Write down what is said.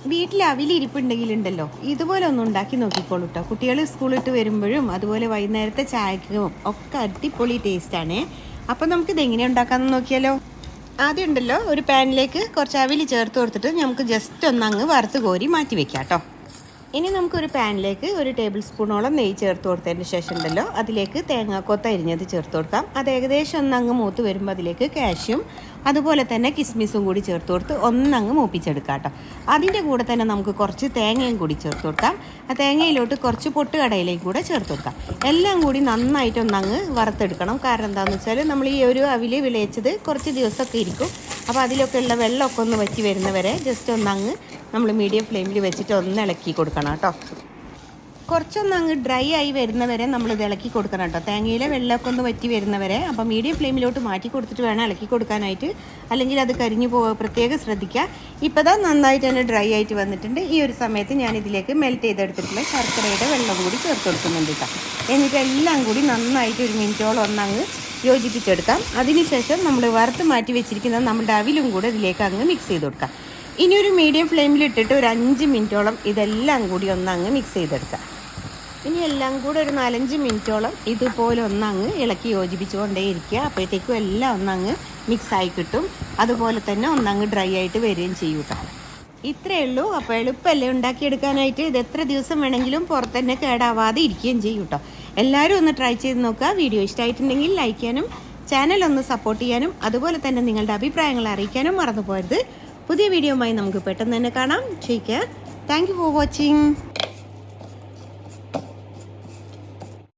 വീട്ടിൽ അവിലിരിപ്പുണ്ടെങ്കിലുണ്ടല്ലോ ഇതുപോലെ ഒന്ന് ഉണ്ടാക്കി നോക്കിക്കോളൂ കേട്ടോ. കുട്ടികൾ സ്കൂളിട്ട് വരുമ്പോഴും അതുപോലെ വൈകുന്നേരത്തെ ചായക്കും ഒക്കെ അടിപൊളി ടേസ്റ്റാണ്. അപ്പോൾ നമുക്കിത് എങ്ങനെ ഉണ്ടാക്കാമെന്ന് നോക്കിയാലോ. ആദ്യം ഉണ്ടല്ലോ ഒരു പാനിലേക്ക് കുറച്ച് അവിൽ ചേർത്ത് കൊടുത്തിട്ട് നമുക്ക് ജസ്റ്റ് ഒന്നങ്ങ് വറുത്ത് കോരി മാറ്റി വെക്കാം കേട്ടോ. ഇനി നമുക്കൊരു പാനിലേക്ക് ഒരു ടേബിൾ സ്പൂണോളം നെയ്യ് ചേർത്ത് കൊടുത്തതിന് ശേഷം ഉണ്ടല്ലോ അതിലേക്ക് തേങ്ങാക്കൊത്ത അരിഞ്ഞത് ചേർത്ത് കൊടുക്കാം. അത് ഏകദേശം ഒന്നങ്ങ് മൂത്ത് വരുമ്പോൾ അതിലേക്ക് കാഷ്യും അതുപോലെ തന്നെ കിസ്മിസും കൂടി ചേർത്ത് കൊടുത്ത് ഒന്നങ്ങ് മൂപ്പിച്ചെടുക്കാം കേട്ടോ. അതിൻ്റെ കൂടെ തന്നെ നമുക്ക് കുറച്ച് തേങ്ങയും കൂടി ചേർത്ത് കൊടുക്കാം. ആ തേങ്ങയിലോട്ട് കുറച്ച് പൊട്ടുകടയിലേക്ക് കൂടെ ചേർത്ത് കൊടുക്കാം. എല്ലാം കൂടി നന്നായിട്ട് ഒന്നങ്ങ് വറുത്തെടുക്കണം. കാരണം എന്താണെന്ന് വെച്ചാൽ നമ്മൾ ഈ ഒരു അവിൽ വിളയിച്ചത് കുറച്ച് ദിവസമൊക്കെ ഇരിക്കും. അപ്പോൾ അതിലൊക്കെ ഉള്ള വെള്ളമൊക്കെ ഒന്ന് വറ്റി വരുന്നവരെ ജസ്റ്റ് ഒന്നങ്ങ് നമ്മൾ മീഡിയം ഫ്ലെയിമിൽ വെച്ചിട്ട് ഒന്ന് ഇളക്കി കൊടുക്കണം കേട്ടോ. കുറച്ചൊന്ന് അങ്ങ് ഡ്രൈ ആയി വരുന്നവരെ നമ്മളിത് ഇളക്കി കൊടുക്കണം കേട്ടോ. തേങ്ങയിലെ വെള്ളമൊക്കെ ഒന്ന് വറ്റി വരുന്നവരെ. അപ്പോൾ മീഡിയം ഫ്ലെയിമിലോട്ട് മാറ്റി കൊടുത്തിട്ട് വേണം ഇളക്കി കൊടുക്കാനായിട്ട്, അല്ലെങ്കിൽ അത് കരിഞ്ഞു പ്രത്യേകം ശ്രദ്ധിക്കുക. ഇപ്പോൾ ദാ നന്നായിട്ട് തന്നെ ഡ്രൈ ആയിട്ട് വന്നിട്ടുണ്ട്. ഈ ഒരു സമയത്ത് ഞാൻ ഇതിലേക്ക് മെൽറ്റ് ചെയ്തെടുത്തിട്ടുള്ള ശർക്കരയുടെ വെള്ളം കൂടി ചേർത്ത് കൊടുക്കുന്നുണ്ട് കേട്ടോ. എന്നിട്ട് എല്ലാം കൂടി നന്നായിട്ട് ഒരു മിനിറ്റോളം ഒന്നങ്ങ് യോജിപ്പിച്ചെടുക്കാം. അതിനുശേഷം നമ്മൾ വറുത്ത് മാറ്റി വെച്ചിരിക്കുന്ന നമ്മുടെ അവിലും കൂടെ ഇതിലേക്ക് അങ്ങ് മിക്സ് ചെയ്ത് കൊടുക്കാം. ഇനി ഒരു മീഡിയം ഫ്ലെയിമിൽ ഇട്ടിട്ട് ഒരു 5 മിനിറ്റോളം ഇതെല്ലാം കൂടി ഒന്നങ്ങ് മിക്സ് ചെയ്തെടുക്കാം. ഇനി എല്ലാം കൂടെ ഒരു 4-5 മിനിറ്റോളം ഇതുപോലെ ഒന്നങ്ങ് ഇളക്കി യോജിപ്പിച്ചുകൊണ്ടേ ഇരിക്കുക. അപ്പോഴത്തേക്കും എല്ലാം ഒന്നങ്ങ് മിക്സായി കിട്ടും. അതുപോലെ തന്നെ ഒന്നങ്ങ് ഡ്രൈ ആയിട്ട് വരികയും ചെയ്യും കേട്ടോ. ഇത്രയേ ഉള്ളൂ. അപ്പോൾ എളുപ്പമല്ലേ ഉണ്ടാക്കിയെടുക്കാനായിട്ട്. ഇത് എത്ര ദിവസം വേണമെങ്കിലും പുറത്ത് തന്നെ കേടാവാതെ ഇരിക്കുകയും ചെയ്യും കേട്ടോ. എല്ലാവരും ഒന്ന് ട്രൈ ചെയ്ത് നോക്കുക. വീഡിയോ ഇഷ്ടമായിട്ടുണ്ടെങ്കിൽ ലൈക്ക് ചെയ്യാനും ചാനൽ ഒന്ന് സപ്പോർട്ട് ചെയ്യാനും അതുപോലെ തന്നെ നിങ്ങളുടെ അഭിപ്രായങ്ങൾ അറിയിക്കാനും മറന്നു പോകരുത്. പുതിയ വീഡിയോയുമായി നമുക്ക് പെട്ടെന്ന് തന്നെ കാണാം. Take care. Thank you for watching.